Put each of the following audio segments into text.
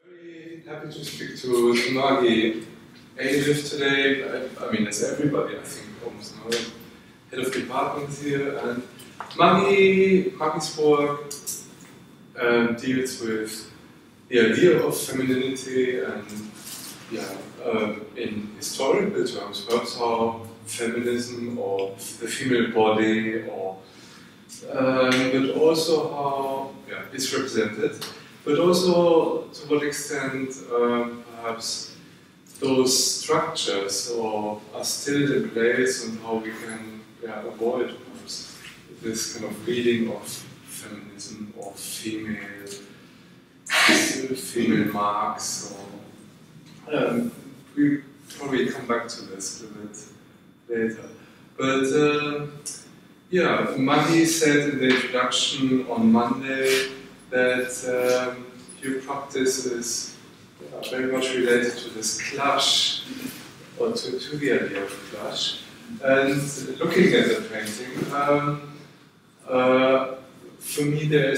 Very happy to speak to Maggie. Ayliffe today. I mean, as everybody, I think, almost know, head of department here. And Maggie's work deals with the idea of femininity and, in historical terms, perhaps how feminism or the female body, or but also how it's represented. But also, to what extent perhaps those structures are still in place, and how we can avoid perhaps this kind of reading of feminism or female marks. Or we probably come back to this a little bit later. But Maggie said in the introduction on Monday that your practice is very much related to this clash, or to the idea of clash. And looking at the painting, for me there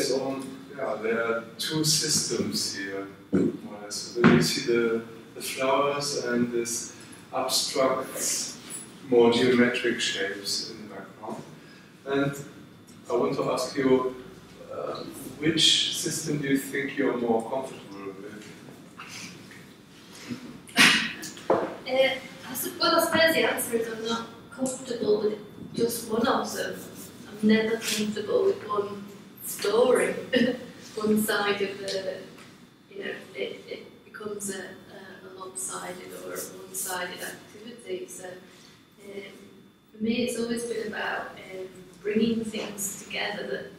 are two systems here, more or less. So you see the flowers and this abstract, more geometric shapes in the background. And I want to ask you, which system do you think you're more comfortable with? I suppose the answer is I'm not comfortable with just one of them. I'm never comfortable with one story, one side of the, it becomes a lopsided or a one-sided activity. So for me it's always been about bringing things together that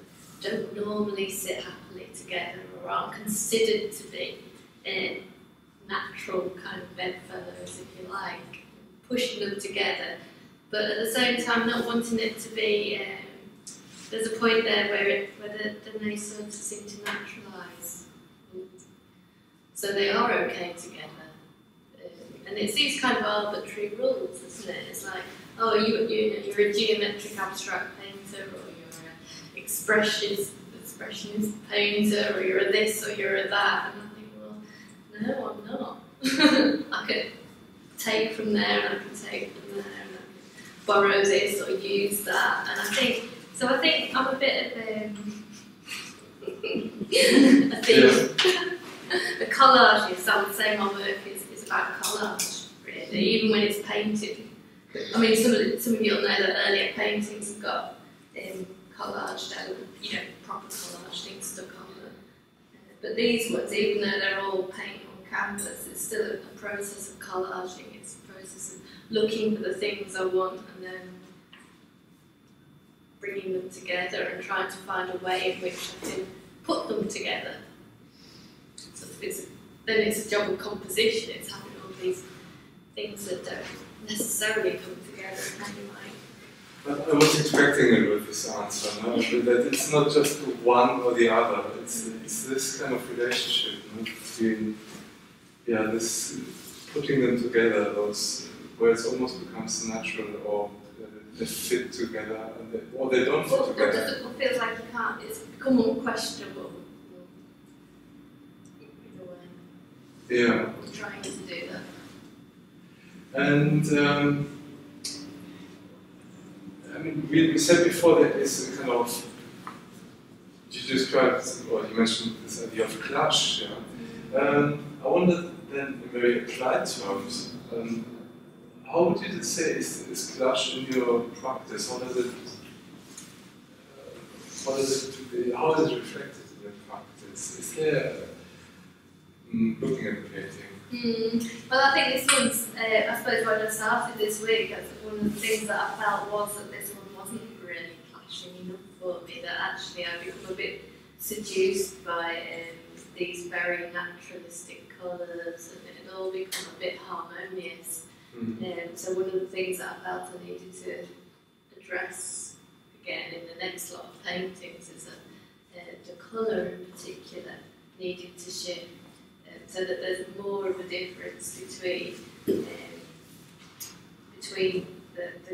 don't normally sit happily together or aren't considered to be natural kind of bedfellows, if you like, pushing them together, but at the same time not wanting it to be, there's a point there where they sort of seem to naturalise. So they are okay together. And it's these kind of arbitrary rules, isn't it? It's like, oh, you're a geometric abstract painter, or expressionist painter, or you're a this or you're a that, and I think, well, no, I'm not. I could take from there, and I can take from there, and I can borrow this or use that, and I think I'm a bit of a thief. A collagist. I would say my work is about collage, really, even when it's painted. I mean, some of you'll know that earlier paintings have got collaged proper collage things stuck on them. But these ones, even though they're all paint on canvas, it's still a process of collaging. It's a process of looking for the things I want and then bringing them together and trying to find a way in which I can put them together. So then it's a job of composition. It's having all these things that don't necessarily come together anyway. I was expecting it with this answer, no? That it's not just one or the other. It's this kind of relationship, no? Between this putting them together, those where it almost becomes natural, or they fit together, or they don't fit together. It feels like you can't. It's become unquestionable in a way. Yeah. Trying to do that. And I mean, we said before that it's a kind of, you described, or you mentioned this idea of clash. I wonder then, in very applied terms, how would you say is clash in your practice? How is it reflected in your practice? Is there, looking at the painting? Well, I think this one's, I suppose when I started this week, one of the things that I felt was that this one wasn't really clashing enough for me, that actually I've become a bit seduced by these very naturalistic colours, and it all become a bit harmonious. So one of the things that I felt I needed to address again in the next lot of paintings is that the colour in particular needed to shift. So that there's more of a difference between the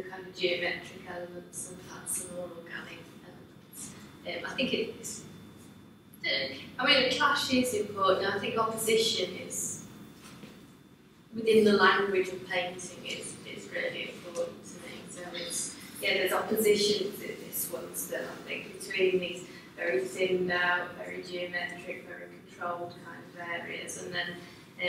kind of geometric elements and perhaps some more organic elements. I think it's I mean, the clash is important. I think opposition is, within the language of painting, is really important to me. So it's, yeah, there's opposition to this one still, I think, between these very thinned out, very geometric, very controlled kind of areas, and then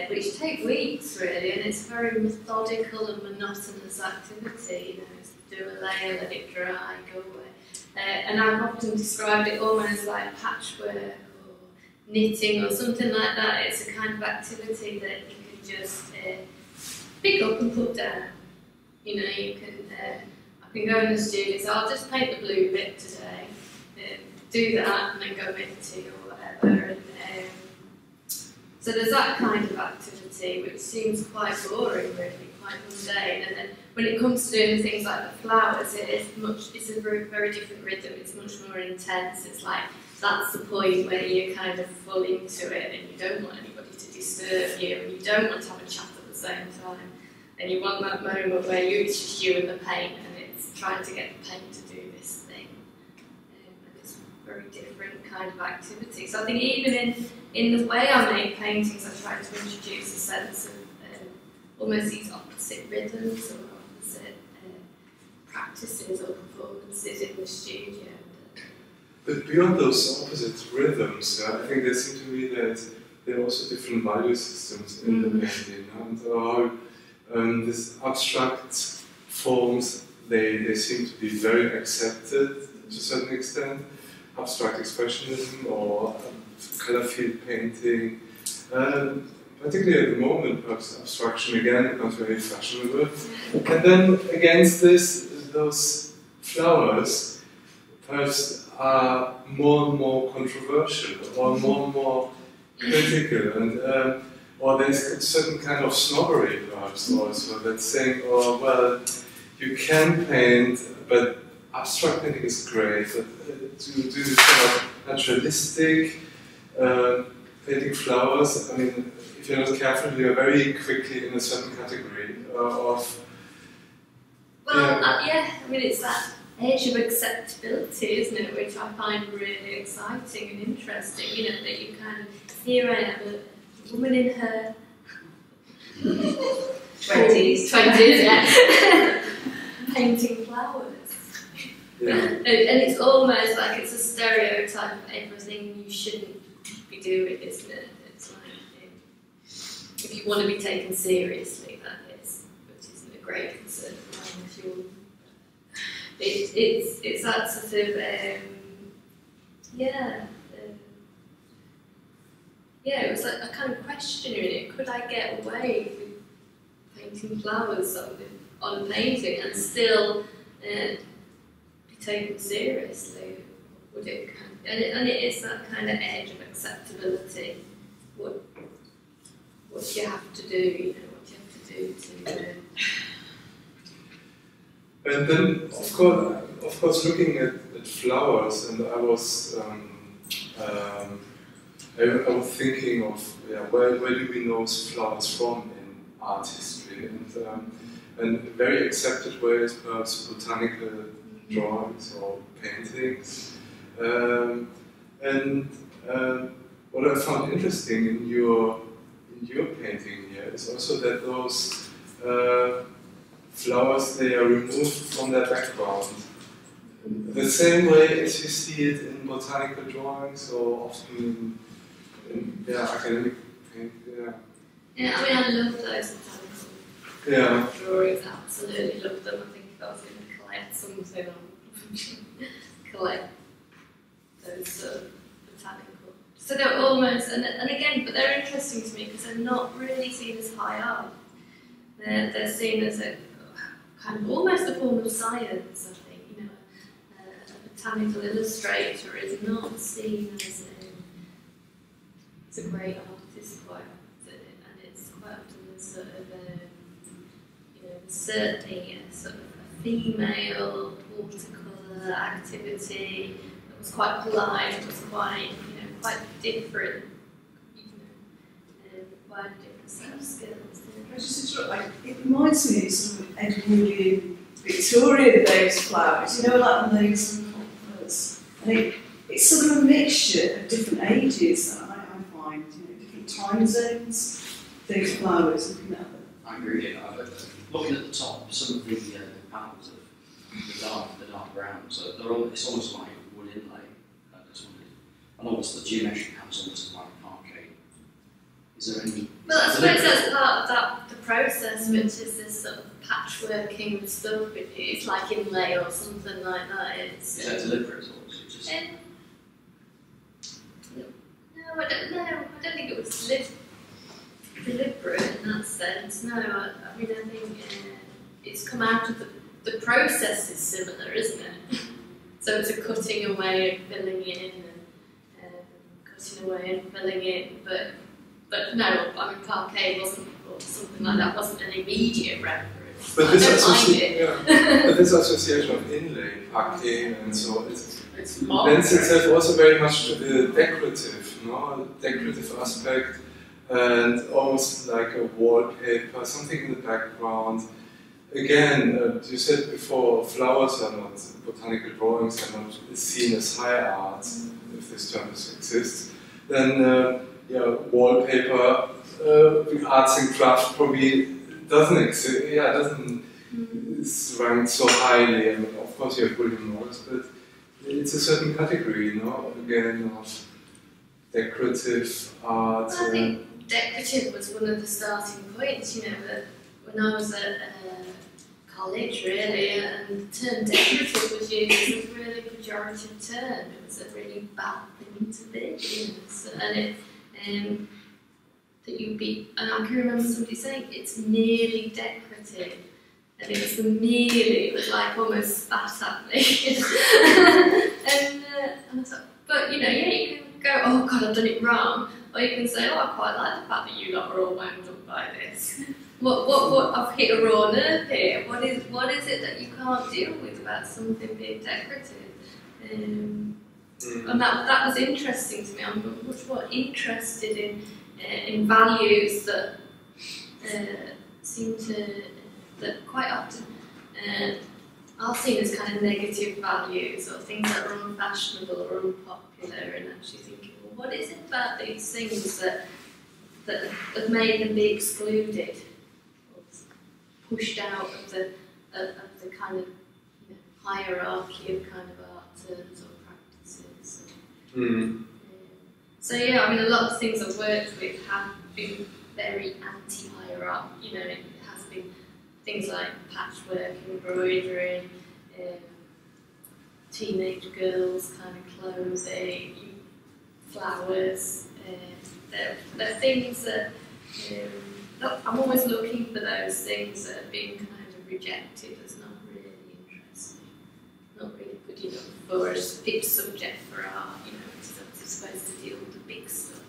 which take weeks really, and it's very methodical and monotonous activity. You know, it's do a layer, let it dry, go away. And I've often described it almost like patchwork or knitting or something like that. It's a kind of activity that you can just pick up and put down. You know, you can. I can go in the studio, so I'll just paint the blue bit today. Do that, and then go knitting or whatever. And, so there's that kind of activity, which seems quite boring, really, quite mundane. And then when it comes to doing things like the flowers, it's a very, very different rhythm. It's much more intense. It's like that's the point where you're kind of full into it, and you don't want anybody to disturb you, and you don't want to have a chat at the same time. And you want that moment where it's just you and the paint, and it's trying to get the paint to do this thing. And it's a very different kind of activity. So I think even in the way I make paintings, I try to introduce a sense of almost these opposite rhythms or opposite practices or performances in the studio. But beyond those opposite rhythms, I think there seem to me that there are also different value systems in the painting, and how these abstract forms, they seem to be very accepted to a certain extent. Abstract expressionism or colour field painting, particularly at the moment, perhaps abstraction again becomes very fashionable. And then against this, those flowers perhaps are more and more controversial or more and more critical, and or there's a certain kind of snobbery perhaps also that's saying, oh well, you can paint, but abstract painting is great, but to do this kind of naturalistic painting flowers, I mean, if you're not careful, you're very quickly in a certain category of... Well, yeah, I mean, it's that edge of acceptability, isn't it, which I find really exciting and interesting, you know, that you kind of, here I am, a woman in her 20s, yeah, painting flowers. Yeah. And it's almost like it's a stereotype of everything you shouldn't be doing, isn't it? It's like, if you want to be taken seriously, that is, which isn't a great concern for mine if you're... It's that sort of, it was like a kind of question in it. Could I get away with painting flowers on painting and still be taken seriously? Would it? And it is that kind of edge of acceptability. What you have to do, you know, what you have to do to. And then, of course, looking at flowers, and I was thinking of where do we know flowers from in art history, and very accepted way is perhaps botanical drawings or paintings, and what I found interesting in your painting here is also that those flowers, they are removed from their background. The same way as you see it in botanical drawings or often in academic painting. Yeah, I mean, I love those botanical drawings, absolutely love them. I think if I was going to collect something, I would collect those botanical. So they're almost, and again, but they're interesting to me because they're not really seen as high art. They're seen as a kind of almost a form of science, I think. You know, a botanical illustrator is not seen as a great artist quite often, and it's quite often a sort of certainly a sort of a female watercolour activity that was quite polite, it was quite quite different, quite a different set of skills. I just like, it reminds me of some Edwardian Victorian days flowers, you know, like the leaves and poplars. And it's sort of a mixture of different ages, I find, different time zones, those flowers, looking at them. I agree. Looking at the top, some of the panels of the dark brown, so it's almost like wood inlay. And almost the geometric has almost like parquet. Is there any? Well, I suppose that's part of the process, which is this sort of patchworking and stuff. It's like inlay or something like that. Is that deliberate or is it just? No, I don't think it was deliberate in that sense. No, I mean, I think it's come out of the process is similar, isn't it? So it's a cutting away and filling in, and cutting away and filling in. But no, I mean, parquet wasn't, or something like that wasn't an immediate reference. But I don't mind it. But this association of inlay, parquet, and so on, It's lends itself also very much to the decorative, decorative aspect, and almost like a wallpaper, something in the background. Again, you said before, flowers are not, botanical drawings are not seen as high art, if this term exists. Then, wallpaper, arts and crafts probably doesn't exist, doesn't is ranked so highly. I mean, of course you have William Morris, but it's a certain category, again, of decorative art. Well, I think decorative was one of the starting points, that when I was at college, really, and the term decorative was used as a really pejorative term. It was a really bad thing to be, So, and that you'd be, and I can remember somebody saying, it's nearly decorative. And it was it was like almost spat at me. and I thought, but you can go, oh God, I've done it wrong. Or you can say, oh, I quite like the fact that you lot are all wound up by this. What I've hit a raw nerve here. What is it that you can't deal with about something being decorative? And that was interesting to me. I'm much more interested in values that seem to, that quite often are seen as kind of negative values, or things that are unfashionable or unpopular, and actually thinking, well, what is it about these things that have made them be excluded, or pushed out of the kind of hierarchy of kind of arts or practices? So I mean, a lot of things I've worked with have been very anti-hierarchy. It has been things like patchwork, embroidery, teenage girls' kind of clothing, flowers. They're things that I'm always looking for those things that are being kind of rejected as not really interesting, not really good enough for a fit subject for art. It's supposed to deal with the big stuff.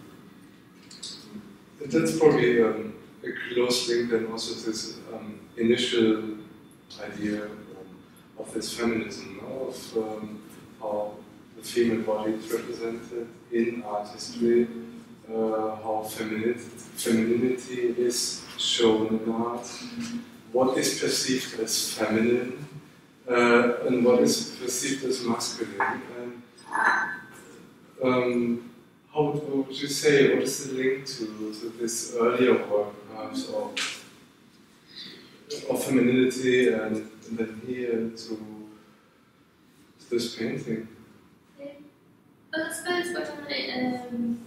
That's probably a close link then also to this initial idea of this feminism, of how the female body is represented in art history, how femininity is shown in art, what is perceived as feminine, and what is perceived as masculine. And how would you say, what is the link to this earlier work, perhaps, of femininity, and then here to this painting? Well, I suppose when a long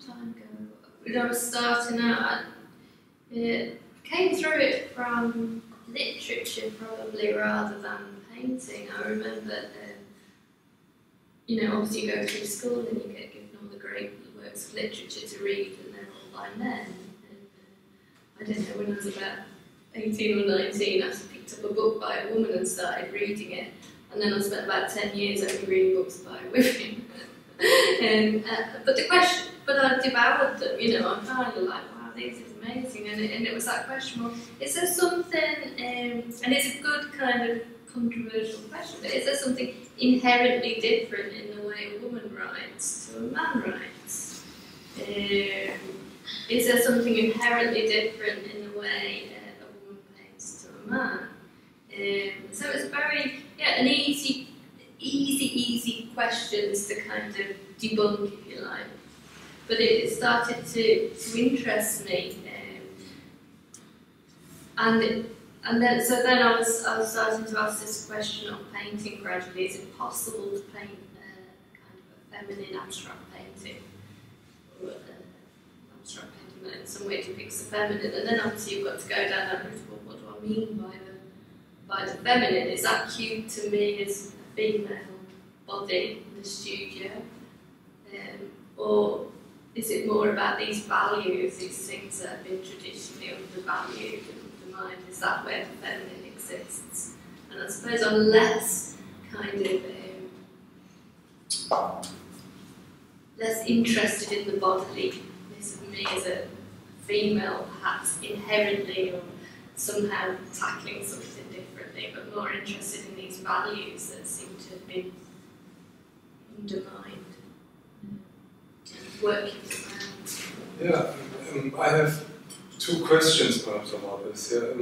time ago, when I was starting out, I came through it from literature probably rather than painting. I remember, obviously you go through school and you get given all the great works of literature to read, and they're all by men. And I don't know, when I was about 18 or 19, I picked up a book by a woman and started reading it. And then I spent about 10 years only reading books by women. But I devoured them, I'm kind of like, wow, this is amazing. And it was that question, well, is there something, and it's a good kind of controversial question, but is there something inherently different in the way a woman writes to a man writes? Is there something inherently different in the way a woman paints to a man? So it's very, an easy easy questions to kind of debunk, if you like. But it started to interest me, and then I was starting to ask this question of painting gradually. Is it possible to paint kind of a feminine abstract painting, or abstract painting that in some way depicts the feminine? And then obviously you've got to go down that route. Well, what do I mean by the feminine? Is that cute to me as a female body in the studio, or is it more about these values, these things that have been traditionally undervalued and undermined? Is that where the feminine exists? And I suppose I'm less kind of less interested in the bodyliness of me as a female, perhaps inherently or somehow tackling something differently, but more interested in these values that seem to have been undermined. Working around. Yeah, I have two questions perhaps about this. Yeah.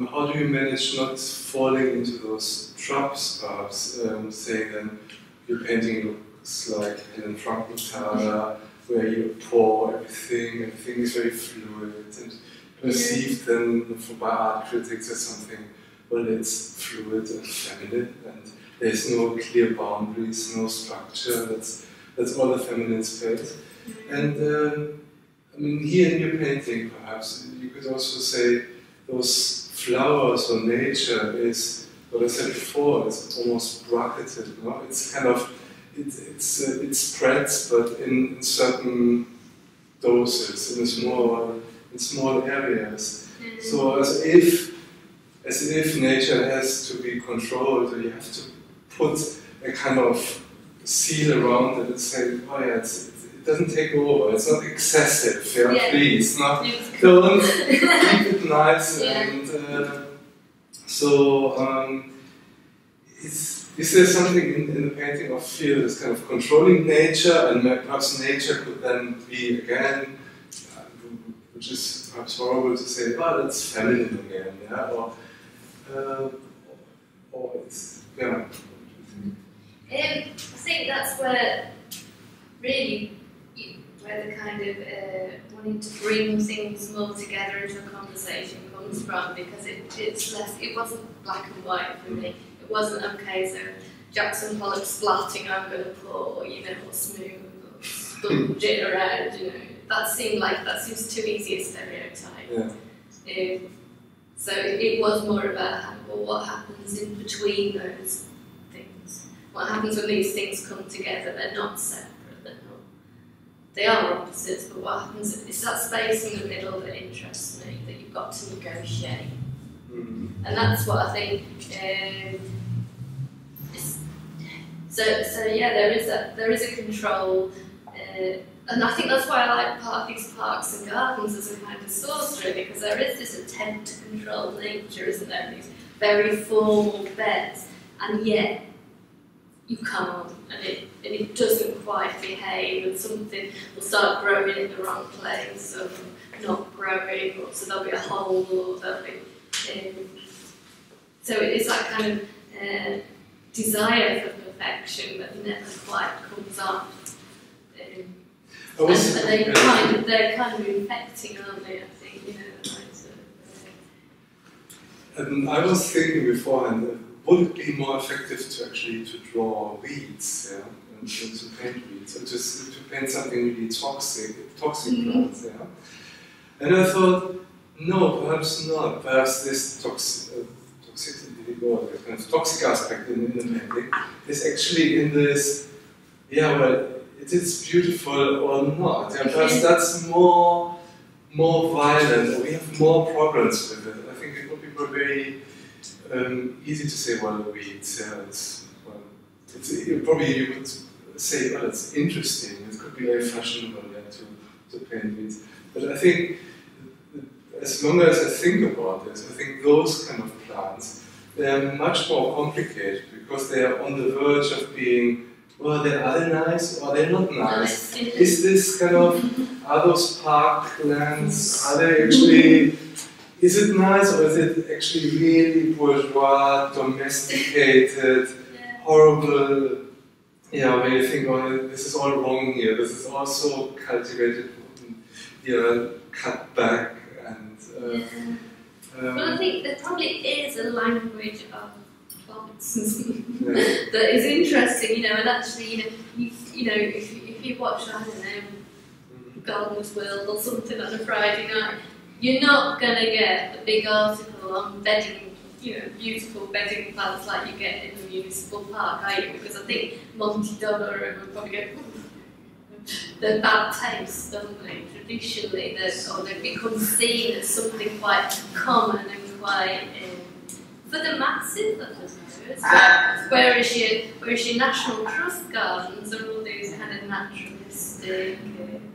How do you manage not falling into those traps, perhaps, saying then your painting looks like Helen Frankenthaler, where you pour everything is very fluid and perceived then by art critics as something, well, it's fluid and feminine, and there's no clear boundaries, no structure. That's all the feminine space. And I mean, here in your painting, perhaps, you could also say those flowers or nature is, what I said before, it's almost bracketed, no? It's kind of, it spreads, but in certain doses, in small areas. So as if nature has to be controlled, or you have to put a kind of seal around it and say, oh yeah, it doesn't take over, it's not excessive, yeah. Please, don't keep it nice. Yeah. And so, is there something in the painting of fear that's kind of controlling nature, and perhaps nature could then be again, which is perhaps horrible to say, oh, that's feminine again, yeah, or it's, yeah. I think that's where really where the kind of wanting to bring things more together into a conversation comes from, because it wasn't black and white for me. It wasn't, okay, so Jackson Pollock splatting, I'm going to pour, or smooth, or sponge it around, That seems too easy a stereotype. Yeah. So it was more about, well, what happens in between those things? What happens when these things come together? They're not separate, they are opposites, but what happens, it's that space in the middle that interests me, that you've got to negotiate. And that's what I think, so yeah, there is a control, and I think that's why I like these parks and gardens as a kind of sorcery, because there is this attempt to control nature, isn't there? These very formal beds, and yet you can't, and it doesn't quite behave, and something will start growing in the wrong place, or not growing, or so there'll be a hole, or there'll be. So it's that kind of desire for perfection that never quite comes up. And they're kind of infecting, aren't they? I think, And I was thinking beforehand, would it be more effective to draw weeds, yeah, and to paint weeds, or to paint something really toxic plants, yeah? And I thought, no, perhaps not. Perhaps this toxicity, or the kind of toxic aspect in the painting is actually in this, yeah, well, it is beautiful or not. Yeah, perhaps that's more violent, or we have more problems with it. I think it would be very easy to say, well, weeds, yeah, probably you could say, well, it's interesting, it could be very fashionable, yeah, to paint weeds. But I think, as long as I think about it, I think those kind of plants, they're much more complicated, because they are on the verge of being, well, are they nice or are they not nice? Is this kind of, are those park lands, are they actually, is it nice, or is it actually really bourgeois, domesticated, horrible, yeah, when you think, well, this is all wrong here, this is also cultivated, cut back, and well, I think there probably is a language of plants that is interesting, and actually, if you watch, I don't know, Gardener's World or something on a Friday night, you're not going to get the big article on bedding, beautiful bedding plants like you get in the municipal park, are you? Because I think Monty Dollar would probably go, they're bad taste, don't they? Traditionally, they've become seen as something quite common and quite for the masses, I suppose. Whereas your National Trust gardens are all these kind of naturalistic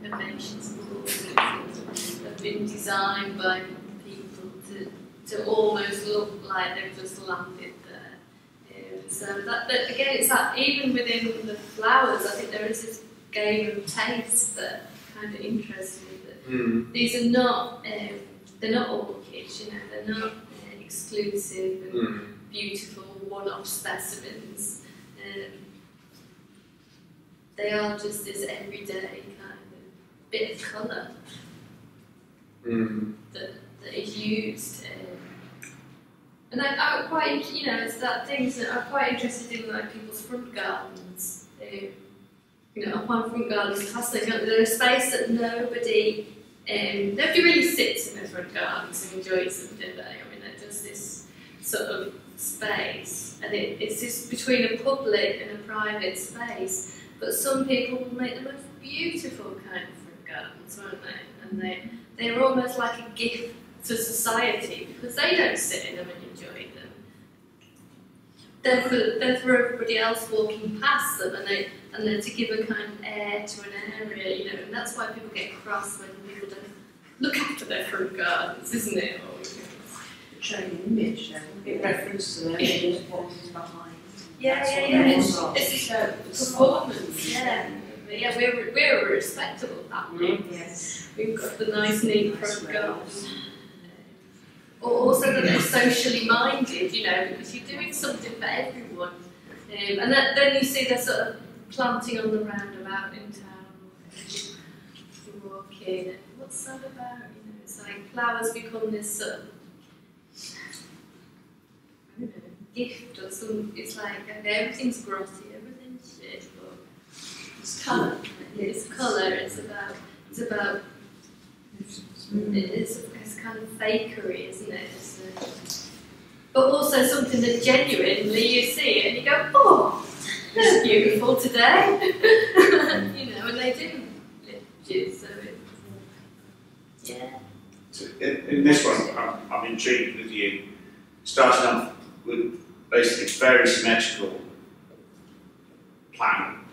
nations that have been designed by people to almost look like they've just landed there. So that again, it's that even within the flowers, I think there is this game of taste that kind of interests me. That these are not, they're not orchids, they're not exclusive and beautiful one-off specimens. They are just this everyday kind of bit of colour that is used. And I'm quite, it's that thing that I'm quite interested in, like people's front gardens. Upon front gardens is fascinating. They're a space that nobody really sits in their front gardens and enjoys them, do they? I mean, they're just this sort of space, and it's just between a public and a private space. But some people will make the most beautiful kind of front gardens, won't they? And they're almost like a gift to society because they don't sit in them and enjoy them. They're for everybody else walking past them, and they're to give a kind of air to an area, and that's why people get cross when people don't look after their front gardens, isn't it? Showing an image, in reference to them, and what is behind. Yeah. It's a performance, yeah. Yeah, we're a respectable family. Yes. We've got the nice, neat front garden. Also that they're socially minded, because you're doing something for everyone. And then you see they're sort of planting on the roundabout in town. You walk in, and what's that about? It's like flowers become this sort of gift or something. It's like, okay, everything's grotty, everything's shit, but it's colour. It's colour, it's about it's kind of fakery, isn't it? But also something that genuinely you see it and you go, oh, that's beautiful today. And they do lift you, so yeah. So in this one, I'm intrigued with you starting off with basically a very symmetrical plan,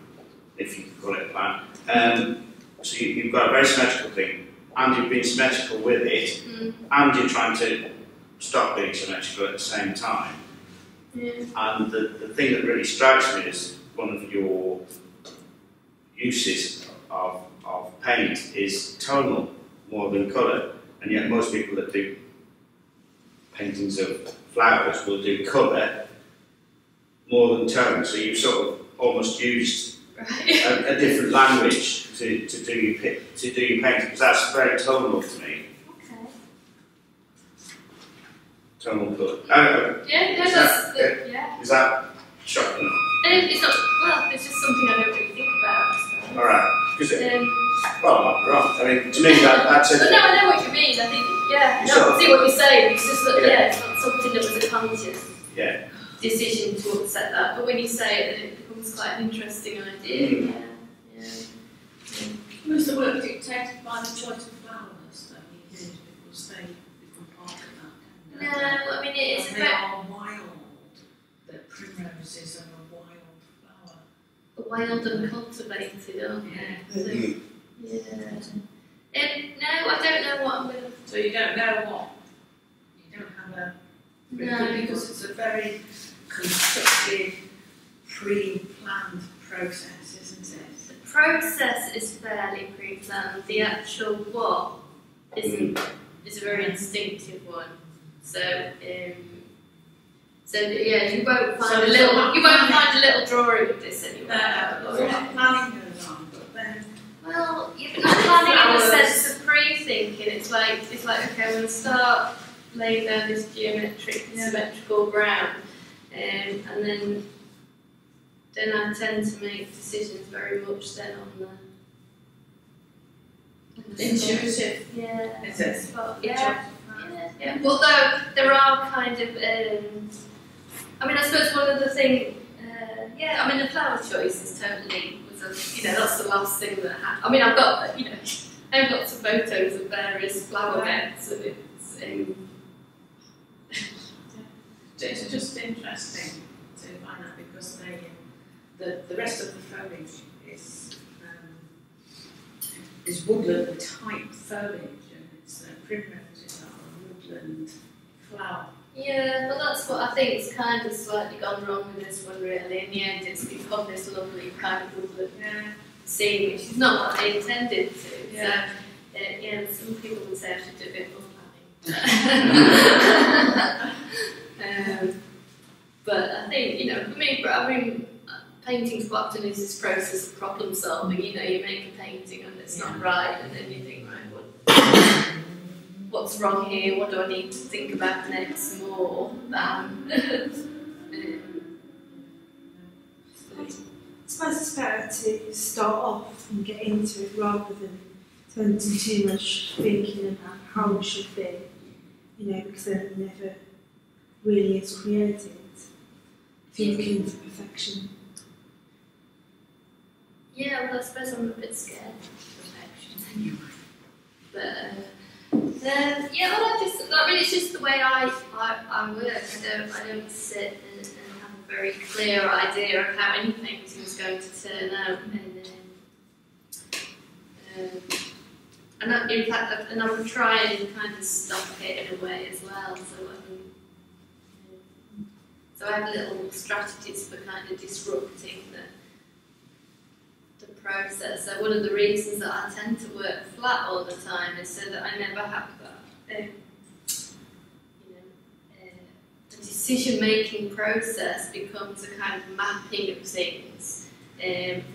if you can call it a plan. So you've got a very symmetrical thing, and you've been symmetrical with it, and you're trying to stop being symmetrical at the same time. Yeah. And the thing that really strikes me is one of your uses of paint is tonal more than colour, and yet most people that do paintings of flowers will do colour more than tone. So you've sort of almost used a different language to do your painting, because that's very tonal to me. Okay. Tonal colour. Is that shocking? It's not. Well, it's just something I don't really think about. So. All right. Because well, I'm not wrong. I mean, to me that's a. No, I know what you mean. I think I see what you're saying. It's just that it's not something that was a conscious decision to upset that. But when you say it, then it becomes quite an interesting idea. Yeah. Was the work dictated by the choice of flowers that you did, because they become part of that? No, I mean it is they are wild. The primroses are a wild flower. wild and cultivated, aren't they? Yeah. So, no, I don't know what I'm going to. So you don't know what? You don't have a. No. Because it's a very constructed, pre-planned process, isn't it? The process is fairly pre-planned. The actual what isn't. Is a very instinctive one. So So yeah, you won't So find a little drawing of this anywhere. What planning goes on, but then Well, you're not planning in the sense of pre-thinking. It's like okay, I'm going to start laying down this symmetrical ground, and then I tend to make decisions very much then on the intuitive. Yeah. Is it? Spot. Yeah. Although there are kind of, I mean, I suppose one of the things, I mean, the flower choice is totally, that's the last thing that happened. I mean, I've got, I have lots of photos of various flower beds, and it's just interesting to find out because the rest of the foliage is woodland type foliage, and it's primroses are a woodland flower. Yeah, well, that's what I think is kind of slightly gone wrong with this one, really. In the end, it's become this lovely kind of woodland scene, which is not what I intended to. Yeah. So, some people would say I should do a bit more planning. But I think, for me, painting quite often is this process of problem solving. You make a painting and it's not right, and then you think, right, what's wrong here? What do I need to think about next more than? I suppose it's better to start off and get into it rather than spend too much thinking about how it should be, because then it never really is created. If you're looking into perfection. Yeah, well, I suppose I'm a bit scared of perfection anyway. But it's just the way I work. I don't sit and have a very clear idea of how any painting is going to turn out. And I'm trying to kind of stop it in a way as well. So I have little strategies for kind of disrupting the process. So one of the reasons that I tend to work flat all the time is so that I never have that the decision-making process becomes a kind of mapping of things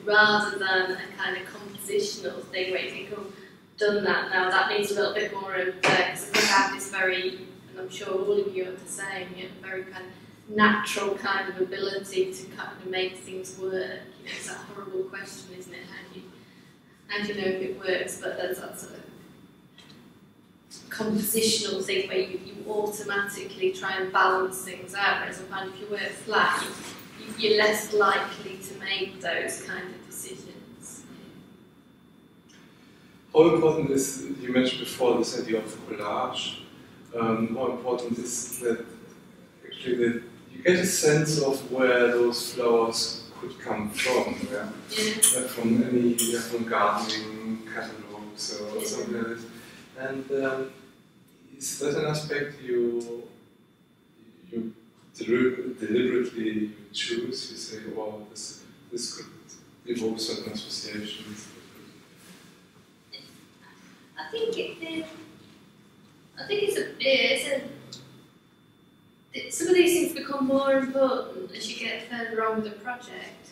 rather than a kind of compositional thing where you think, oh, done that now, that needs a little bit more of because I have this very, and I'm sure all of you are the same, very kind of natural kind of ability to kind of make things work. It's that horrible question, isn't it? How do you know if it works? But there's that sort of compositional thing where you automatically try and balance things out. Whereas I find if you work flat, you're less likely to make those kind of decisions. How important is, you mentioned before, this idea of collage? How important is that actually that you get a sense of where those flowers could come from, from from gardening catalogs or something like this. And is that an aspect you deliberately choose? You say, "Wow, this could evoke certain associations." I think some of these things become more important as you get further on with the project.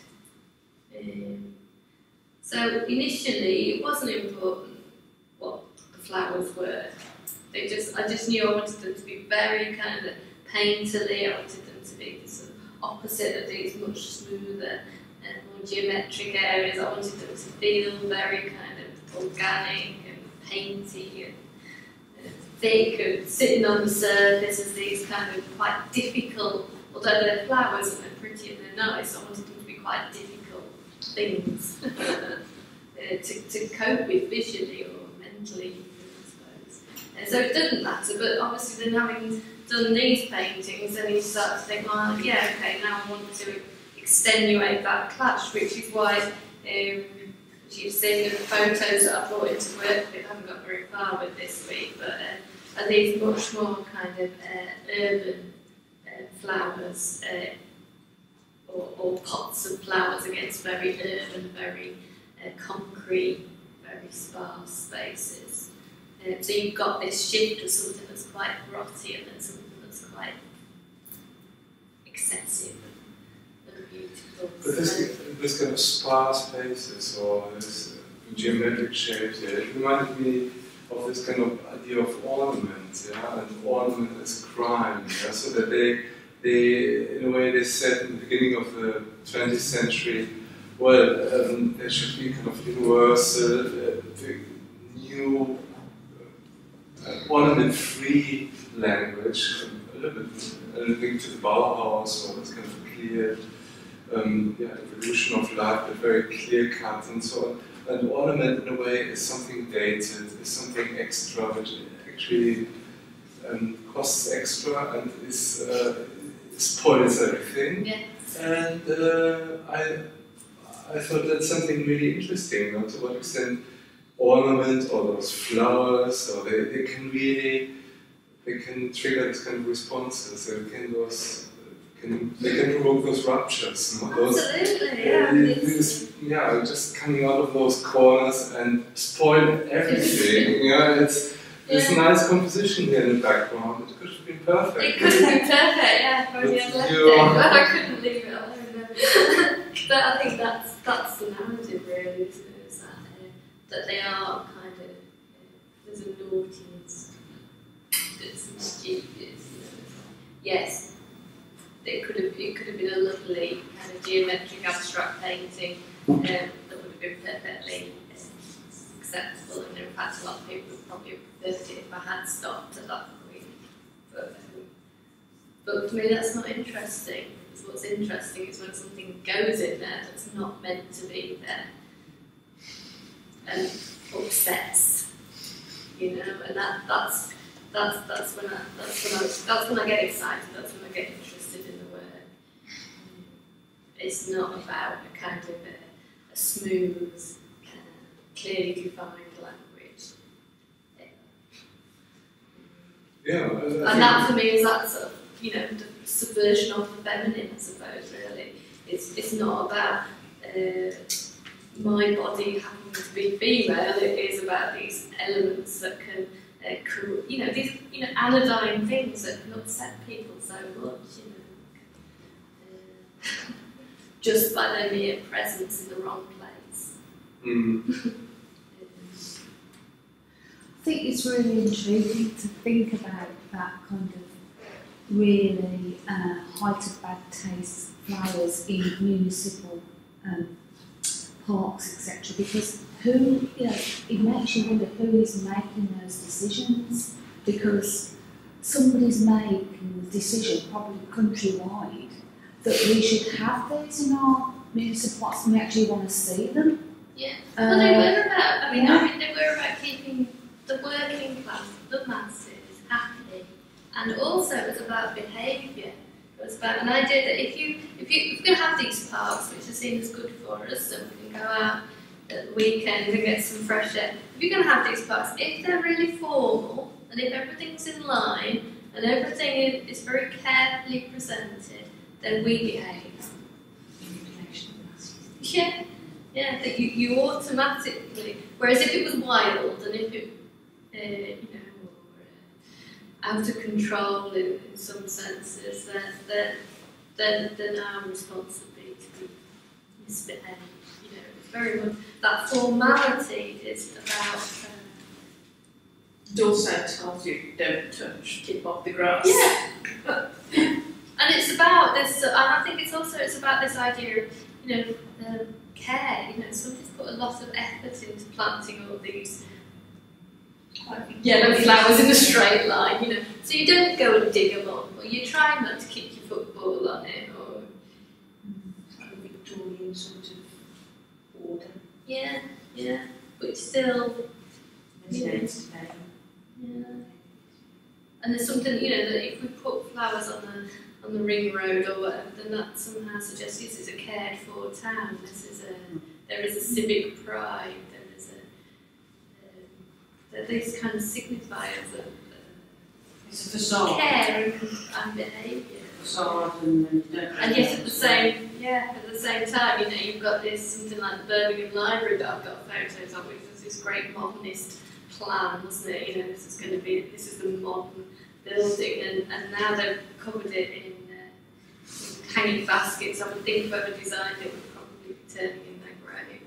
So initially, it wasn't important what the flowers were. I just knew I wanted them to be very kind of painterly. I wanted them to be the sort of opposite of these much smoother and more geometric areas. I wanted them to feel very kind of organic and painty and thick and sitting on the surface as these kind of quite difficult, although they're flowers and they're pretty and they're nice, I wanted them to be quite difficult things to cope with visually or mentally, I suppose. And so it doesn't matter, but obviously then having done these paintings, then you start to think, well, yeah, okay, now I want to extenuate that clash, which is why as you've seen the photos that I brought into work, I haven't got very far with this week, but are these much more kind of urban flowers or pots of flowers against very urban, very concrete, very sparse spaces. So you've got this shift of something that's quite grotty and then something that's quite this kind of sparse spaces or this geometric shapes. Yeah, it reminded me of this kind of idea of ornament, yeah, and ornament as crime, yeah, so that they, in a way, they said in the beginning of the 20th century, well, there should be kind of universal, new, ornament-free language, a little bit to the Bauhaus, or this kind of clear evolution of life, but very clear cut and so on. And ornament, in a way, is something dated, is something extra, which actually costs extra and spoils everything. Yeah. And I thought that's something really interesting, you know, to what extent ornament or those flowers, or they can really, they can trigger this kind of responses, they can provoke those ruptures, you know, those, Yeah. just coming out of those corners and spoil everything. Yeah, it's a nice composition here in the background. It could have been perfect. It could have been perfect, yeah, if only I'd left it, but I couldn't leave it alone. But I think that's the narrative, really, isn't it? Is that they are kind of, there's a naughtiness, that's mischievous, you know. Yes. It could have been a lovely kind of geometric abstract painting that would have been perfectly acceptable, and in fact a lot of people would probably have preferred it if I had stopped at that point. But for me that's not interesting. What's interesting is when something goes in there that's not meant to be there and upsets, you know, and that's when I get excited. That's when I get interested in the work. It's not about a kind of a smooth, clearly defined language. Yeah. And that for me is that sort of, you know, the subversion of the feminine, I suppose, really. It's not about my body having to be female, it is about these elements that can, you know, these, you know, anodyne things that can upset people so much, you know, just by their mere presence in the wrong place. I think it's really intriguing to think about that kind of really height of bad taste flowers in municipal parks, etc. Because who, you know, it makes you wonder who is making those decisions, because somebody's making the decision, probably countrywide, that we should have these in our municipal parks and we actually want to see them. Yeah. Well, they were about, I mean, they were about keeping the working class, the masses, happy. And also it was about behaviour. It was about an idea that if you're going to have these parks, which are seen as good for us, so we can go out at the weekend and get some fresh air. If you're going to have these parks, if they're really formal, and if everything's in line, and everything is very carefully presented, then we behave. Yeah, that you automatically, whereas if it was wild, and if it, you know, out of control in some senses, then our response would be to misbehave. You know, it's very much that formality is about. Dorset tells you don't touch, keep off the grass. Yeah, and it's about this, and I think it's about this idea of, you know, care. You know, somebody's put a lot of effort into planting all these yellow flowers in a straight line, you know. So you don't go and dig them up, or you try not to kick your football on it, or a Victorian sort of order. Yeah, but still, you know, yeah. And there's something, you know, that if we put flowers on the ring road or whatever, then that somehow suggests this is a cared for town. There is a civic pride. These kind of signifiers of It's a facade. care and behaviour. Facade and yet at the same time, you know, you've got this something like the Birmingham Library that I've got photos of, which was this great modernist plan, wasn't it? You know, this is the modern building, and now they've covered it in hanging baskets. I would think whoever designed it would turning in their grave.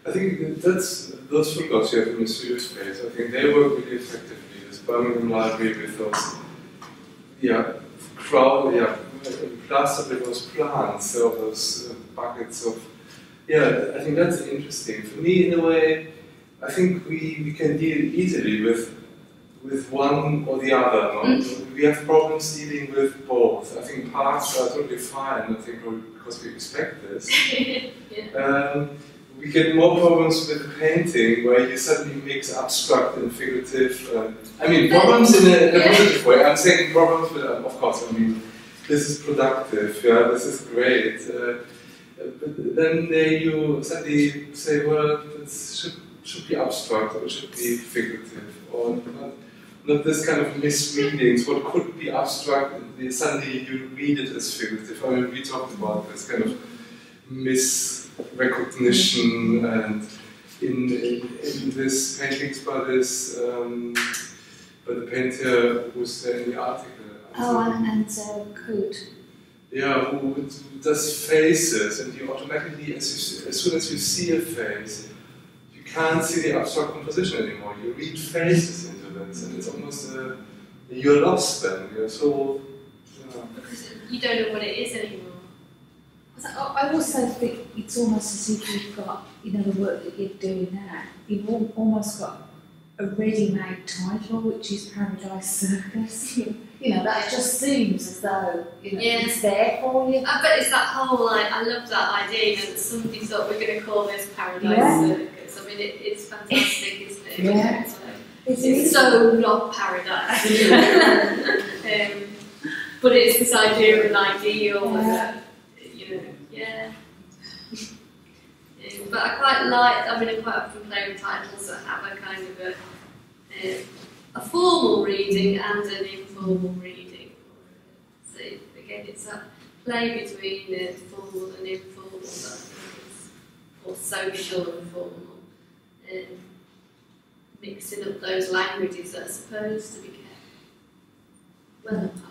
I think those photographs you have in the studio space, I think they work really effectively. This Birmingham Library with those, plastered with those plants or those buckets of, I think that's interesting. For me, in a way, I think we can deal easily with one or the other. No? We have problems dealing with both. I think parts are totally fine, I think, because we expect this. We get more problems with painting, where you suddenly mix abstract and figurative. I mean, problems in a positive way. I'm saying problems, but of course, I mean, this is productive, this is great. But then you suddenly say, well, this should be abstract, or it should be figurative, or not this kind of misreadings. What could be abstract, and suddenly you read it as figurative. I mean, we talked about this kind of misrecognition, and in this paintings by the painter who's there in the article. Could. Yeah, who does faces, and you automatically, as soon as you see a face, you can't see the abstract composition anymore. You read faces into this, and it's almost you're lost then. You're so. Because you don't know what it is anymore. I also think it's almost as if you've got, the work that you're doing now, you've almost got a ready-made title, which is Paradise Circus. That just seems as though it's there for you. I bet it's that whole, I love that idea that somebody thought we're going to call this Paradise Circus. I mean, it's fantastic, isn't it? Yeah. It's so not paradise. But it's this idea of an ideal that, But I quite often play with titles that have a kind of a formal reading and an informal reading. So again, it's that play between the formal and informal that I think is, or social and formal, mixing up those languages that are supposed to be kept well apart.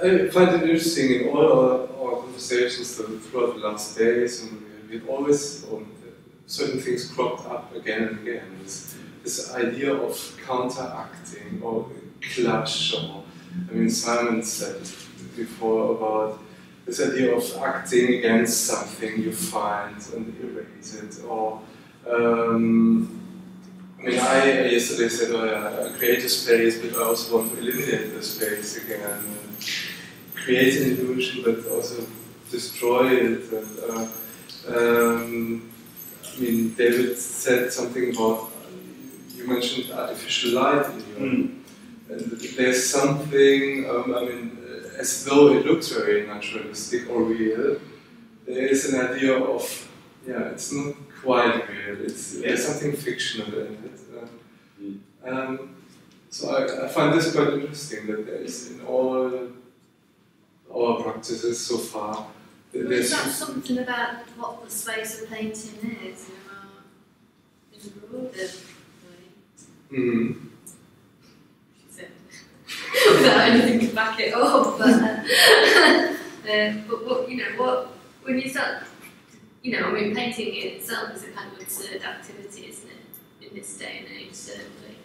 I find it interesting in all our conversations throughout the last days, and we've always, certain things cropped up again and again. This idea of counteracting or clash, or Simon said before about this idea of acting against something you find and erase it, or I yesterday said I create a space, but I also want to eliminate the space again, create an illusion, but also destroy it. And David said something about, you mentioned artificial light in your, and there's something, as though it looks very naturalistic or real, there is an idea of, it's not quite real, there's something fictional in it. So I find this quite interesting, that there is in all our practices so far. Is that something about what the space of painting is in a broader way? Without anything to back it up, but what when you start, painting in itself is a kind of absurd activity, isn't it? In this day and age, certainly,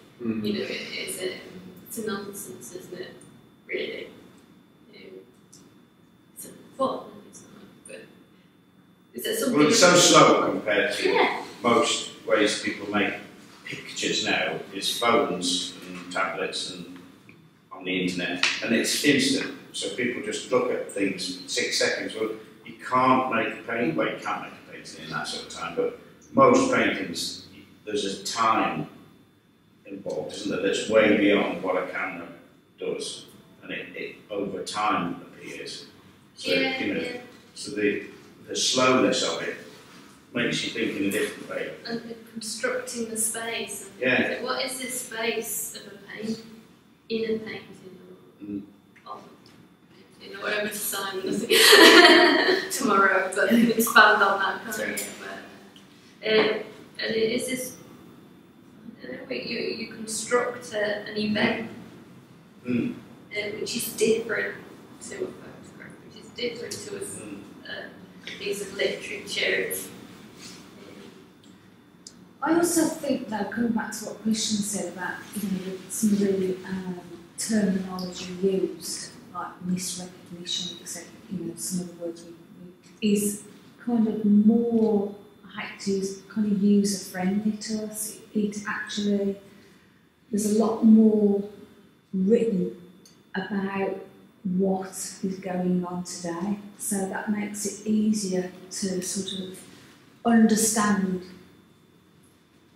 it's a nonsense, isn't it? Really, it's fun. Is there something? Well, it's so slow compared to most ways people make pictures now. Is phones and tablets and on the internet, and it's instant. So people just look at things in 6 seconds. Well, you can't make a painting. Well, you can't make a painting in that sort of time. But most paintings, there's a time involved, isn't there? That's way beyond what a camera does, and it over time appears. So so the slowness of it makes you think in a different way. And constructing the space. Yeah. What is this space of a paint in a painting or of a painting or whatever design tomorrow, but expand on that kind of. And it is this. You construct an event. which is different to a photograph, which is different to a piece of literature. I also think, though, coming back to what Christian said about some of the terminology used, like misrecognition, etc., some of the words is kind of more, I hate to use, kind of user-friendly to us. It actually, there's a lot more written about what is going on today, so that makes it easier to sort of understand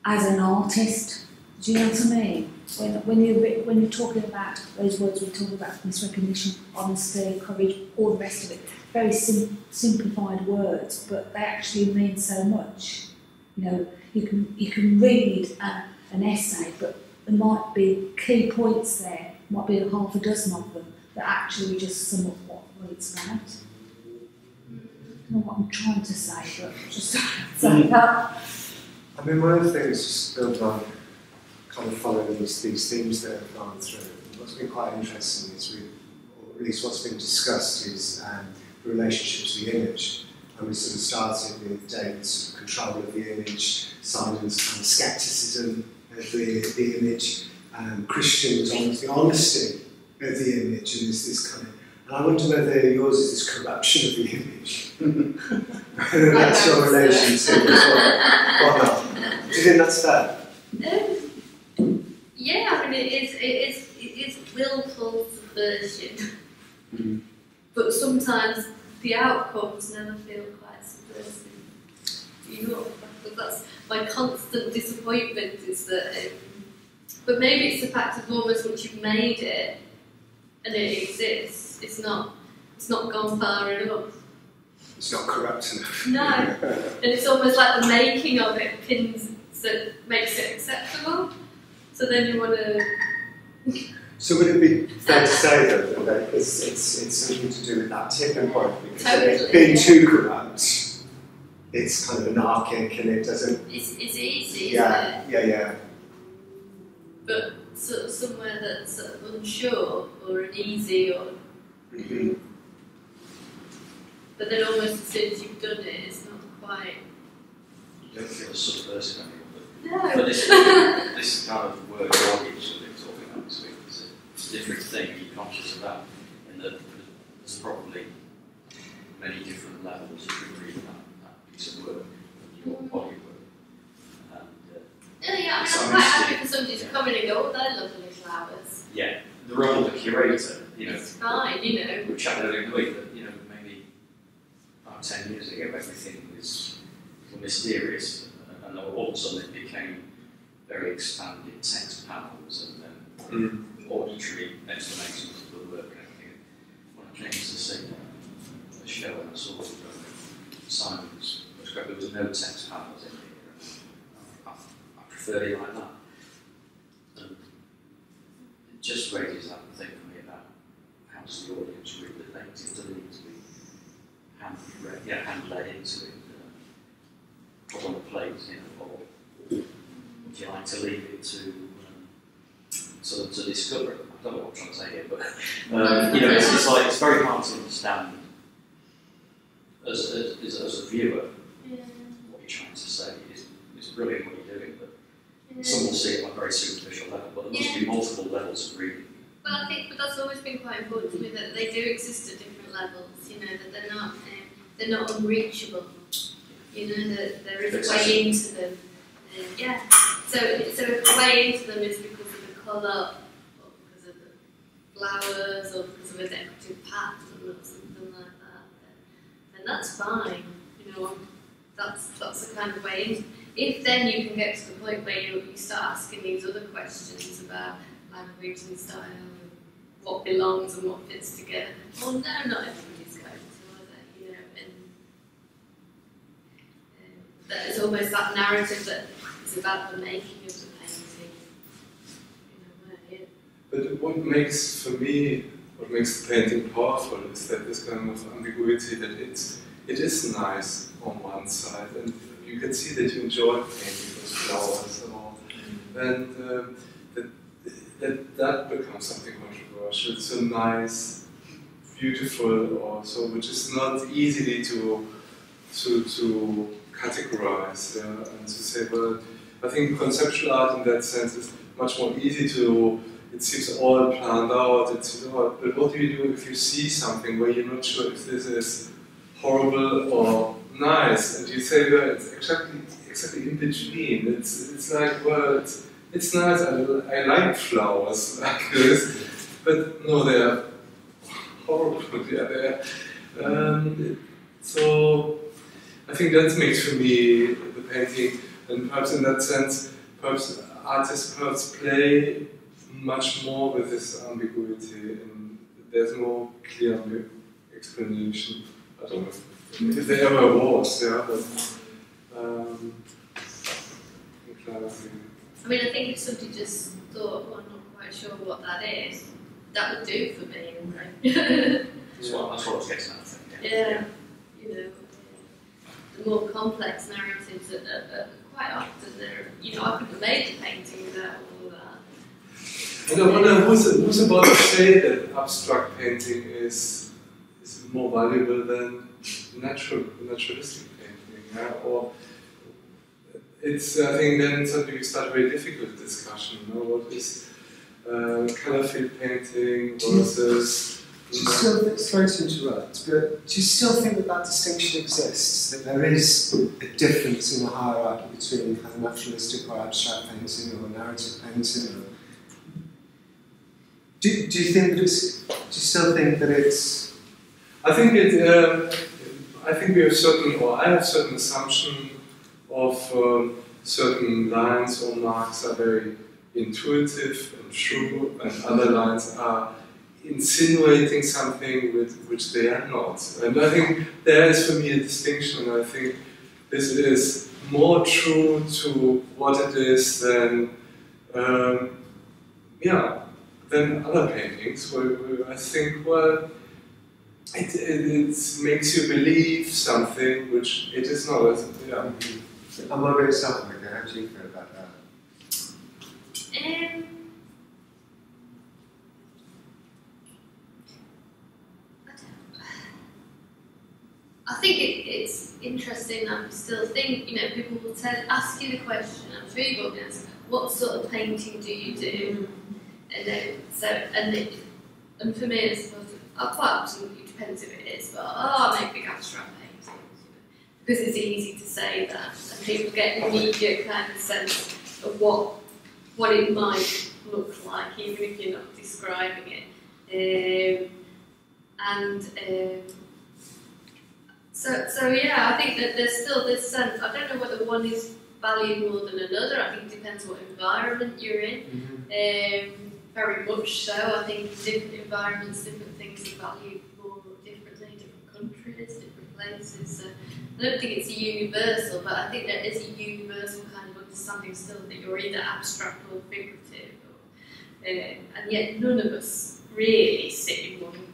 as an artist. Do you know what I mean? When you're talking about those words, we're talking about misrecognition, honesty, courage, all the rest of it. Very simplified words, but they actually mean so much. You can read an essay, but there might be key points there. Might be half a dozen of them that actually just sum up what it's about. I don't know what I'm trying to say, but just say that. I mean, one of the things, just build on kind of following these themes that have gone through, what's been quite interesting is or at least what's been discussed is the relationship to the image. And we sort of started with David's control of the image, Simon's kind of scepticism of the image, Christian's almost the honesty of the image, and this kind of. And I wonder whether yours is this corruption of the image. Whether that's your relation to it or not. Do you think that's fair? Yeah, I mean it is willful subversion, but sometimes the outcomes never feel quite subversive. But that's my constant disappointment is that. But maybe it's the fact of almost once you've made it and it exists, it's not gone far enough. It's not corrupt enough. No, and it's almost like the making of it makes it acceptable. So then you want to. So would it be fair to say though that it's something to do with that tipping point, because totally, if it's being too corrupt, it's kind of anarchic and it doesn't. It's easy. Yeah, isn't it? yeah. But sort of somewhere that's sort of unsure or uneasy or. But then almost as soon as you've done it, it's not quite. You don't feel subversive anymore. No. But this kind of word mortgage that we're talking about this week is a different thing. You're conscious of that, in that there's probably many different levels you can read that piece of work, your body work. And, yeah, I mean, I'm quite happy for somebody to come in and go, oh, they're lovely flowers. Yeah, the role of the curator, It's fine, We chatted earlier in the week that, maybe 10 years ago everything was mysterious, and all of a sudden it became very expanded text panels and then auditory explanations of the work and everything. When I came to see the show and I saw Simon's photograph, there was no text panels in here. I preferred it like that. And it just raises that thing for me about how does the audience read the painting? Do they need to be hand-led into it, put on a plate, or would you like to leave it to discover it? I don't know what I'm trying to say here, but it's very hard to understand as a viewer what you're trying to say. It's brilliant what you're doing, but some will see it on a very superficial level, but there must be multiple levels of reading. Well, I think that's always been quite important to me, that they do exist at different levels. That they're not unreachable. That there is a way into them. So if the way into them is because of the colour, or because of the flowers, or because of a decorative pattern or something like that, then that's fine. That's the kind of way in. If then you can get to the point where you start asking these other questions about language and style, and what belongs and what fits together. Well, no, not everybody's going to, and that is almost that narrative that is about the making of the painting, in a way. But what makes the painting powerful is that this kind of ambiguity, that it is nice on one side, and you can see that you enjoy painting those flowers, and that becomes something controversial. It's so nice, beautiful, or so, which is not easily to categorize, and to say, well, I think conceptual art in that sense is much more easy to. It seems all planned out. It's but what do you do if you see something where you're not sure if this is horrible or nice, and you say, well, it's exactly in between. It's like, well, it's nice. I like flowers like this, but no, they are horrible. Yeah, so I think that makes for me the painting, and perhaps in that sense, perhaps artists play much more with this ambiguity, and there's no clear explanation. I don't know if there ever was, but I mean, I think if somebody just thought, well, I'm not quite sure what that is, that would do for me, right? That's what I was getting at, I think. Yeah, you know, the more complex narratives are quite often there. You know, I couldn't have made the painting without all of that. And I wonder who's about to say that abstract painting is more valuable than naturalistic painting, yeah? Or it's, I think then suddenly we start a very difficult discussion. You know? What is colour field painting versus? Do you still think, sorry to interrupt, but do you still think that distinction exists? That there is a difference in the hierarchy between kind of naturalistic or abstract painting or narrative painting? Or do you think that it's? Do you still think that it's? I think I think we have I have certain assumption of certain lines or marks are very intuitive and true, and other lines are insinuating something which they are not. And I think there is for me a distinction, and I think this is more true to what it is than than other paintings, where I think, well, it makes you believe something which it is not. Yeah. I'm not really something like that. How do you feel about that? I think it's interesting. I still think, you know, people will ask you the question. I'm sure you've all been asked, what sort of painting do you do? And then and for me, it's sort of, quite absolutely depends if it is, but I make big abstract paintings, you know, because it's easy to say that, and people get an immediate kind of sense of what it might look like, even if you're not describing it. So yeah, I think that there's still this sense. I don't know whether one is valued more than another. I think it depends what environment you're in. Very much so. I think different environments, different things are valued more differently, different countries, different places. So I don't think it's a universal, but I think there is a universal kind of understanding still that you're either abstract or figurative, and yet none of us really sit in one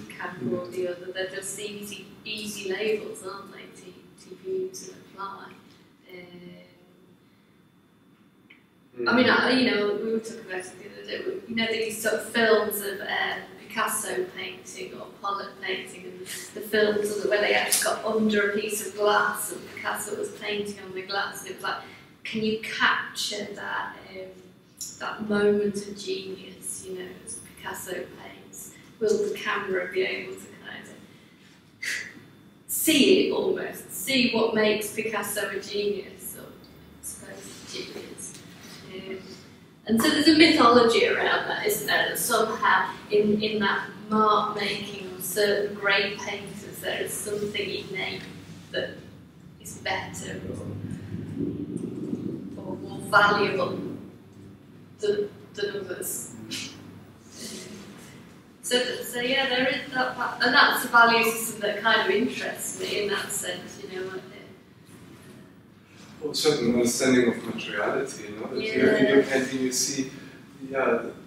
camp or the other. They're just easy labels, aren't they, to use and apply. I mean, you know, we were talking about it the other day. You know, these sort of films of Picasso painting or Pollock painting, and the films where they actually got under a piece of glass and Picasso was painting on the glass. And it was like, can you capture that that moment of genius? You know, as Picasso paints, will the camera be able to kind of see it almost, see what makes Picasso a genius, or I suppose a genius. And so there's a mythology around that, isn't there? That somehow in that mark making of certain great painters there is something innate that is better or more valuable than others. So yeah, there is that, and that's a value system that kind of interests me in that sense, you know. Or certain understanding of materiality, you know. That in your painting you see,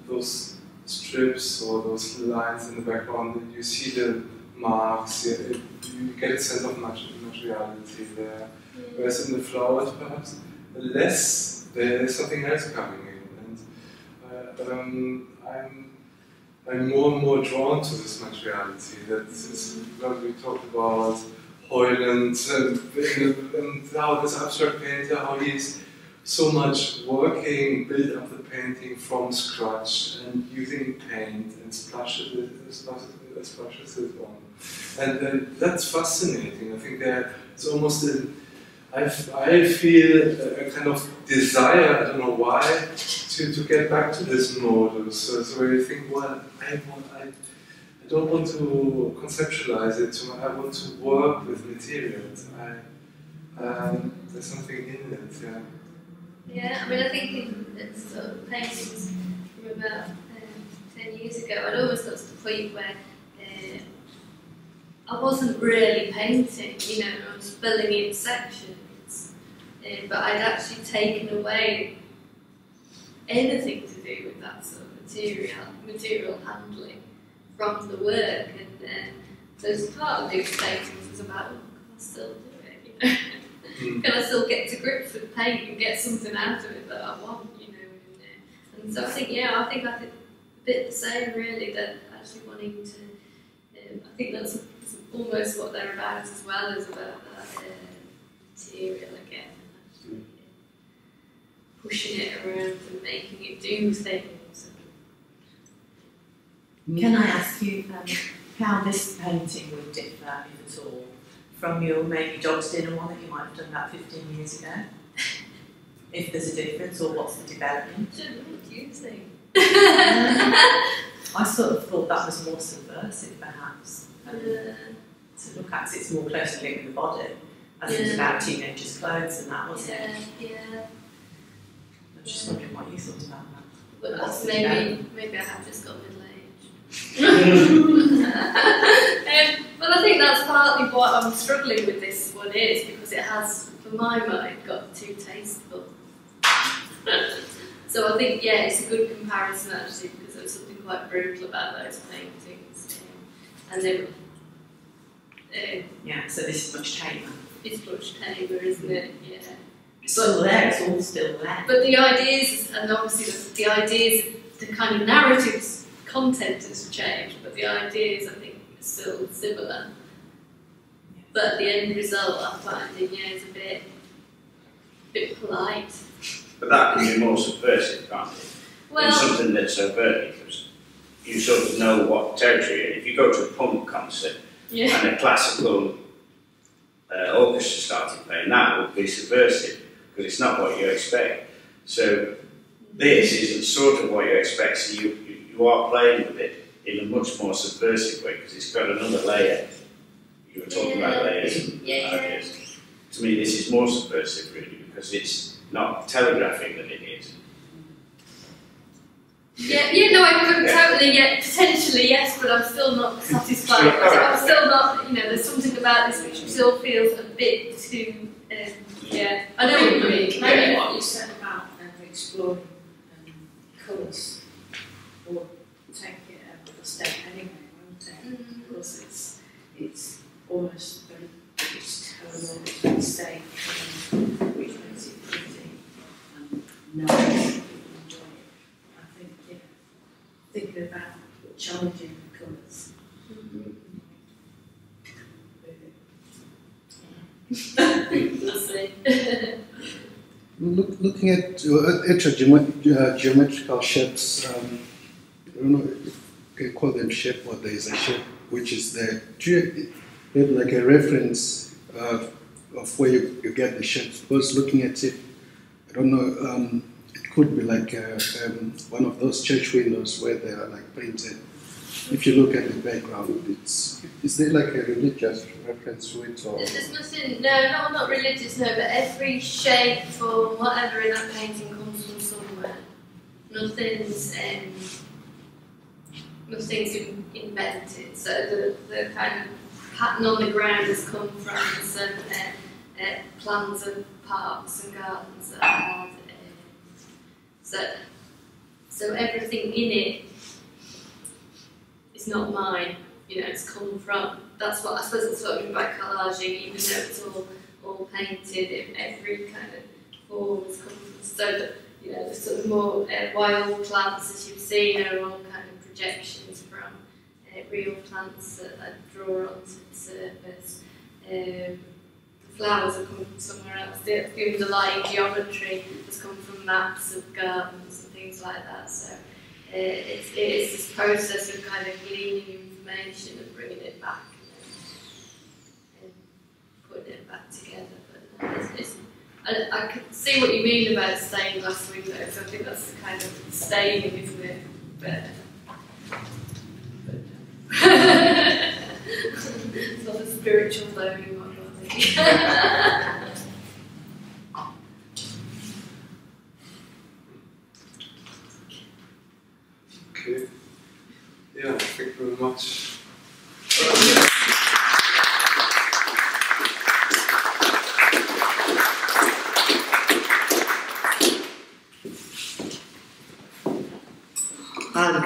those strips or those lines in the background, and you see the marks. You get a sense of materiality there. Whereas in the flowers, perhaps less, there is something else coming in. I'm more and more drawn to this materiality. That is when we talk about Hoyland and how this abstract painter, how he's so much working, build up the painting from scratch and using paint and splashes it on. And that's fascinating. I think it's almost I feel a kind of desire, I don't know why, to get back to this modus. So where you think, well, I don't want to conceptualize it too much. I want to work with materials. There's something in it, yeah. Yeah, I mean, I think in sort of paintings from about 10 years ago, I'd almost got to the point where I wasn't really painting, I was filling in sections, but I'd actually taken away anything to do with that sort of material handling from the work, and so part of these paintings was about, can I still do it, Can I still get to grips with paint and get something out of it that I want, and so I think I did a bit the same really, that actually wanting to, I think that's almost what they're about as well, as about that material again, actually, pushing it around and making it do things. Can I ask you how this painting would differ, if at all, from your maybe dog's dinner one that you might have done about 15 years ago? If there's a difference, or what's the development? What do you think? I sort of thought that was more subversive, perhaps. To look at, 'cause it's more closely linked with the body. I think it's about teenagers' clothes and that, wasn't it? Yeah. I'm just wondering what you thought about that. But that's maybe I have just got middle-aged. Well, I think that's partly what I'm struggling with this one is, because it has, for my mind, got too tasteful. So I think, it's a good comparison actually, because there was something quite brutal about those paintings. And they were, so this is much tamer. It's much tamer, isn't it? Yeah. It's still there, it's all still there. But the ideas, and obviously the ideas, the kind of narratives, content has changed, but the ideas I think are still similar. But the end result I'm finding, is a bit polite. But that can be more subversive, can't it? Well, than something that's overt, because you sort of know what territory you're in. If you go to a punk concert and a classical orchestra started playing, that would be subversive, because it's not what you expect. So this isn't sort of what you expect, so you are playing with it in a much more subversive way, because it's got another layer. You were talking about layers and ideas. To me, this is more subversive, really, because it's not telegraphing that it is. Totally, potentially, yes, but I'm still not satisfied. I'm still not, there's something about this which still feels a bit too, I know what you mean. Maybe what you said about exploring colours will take it a step anyway, won't it? Because it's almost it's tonal, it's very safe, which makes it pretty and nice. I think, thinking about challenging the colours. Looking at geometrical shapes, I don't know if you can call them shape, or there is a shape which is there. Do you have like a reference of where you get the shapes? Because looking at it, I don't know, it could be like one of those church windows where they are like painted. If you look at the background, is there like a religious reference to it? Or? There's nothing, not religious, but every shape, form, whatever in that painting comes from somewhere. Nothing's invented. So the kind of pattern on the ground has come from some plans of parks and gardens that I had. So everything in it is not mine, it's come from. I suppose that's what I mean by collaging, even though it's all painted, every kind of form has come from. So that you know, the sort of more wild plants, as you've seen, are all kind of projections from real plants that draw onto the surface. The flowers have come from somewhere else. The underlying geometry has come from maps of gardens and things like that. So it's this process of kind of gleaning information and bringing it back and putting it back together. But I can see what you mean about stained glass windows. I think that's the kind of staining, isn't it? But it's not a spiritual learning model, I think. Okay. Yeah, thank you very much. And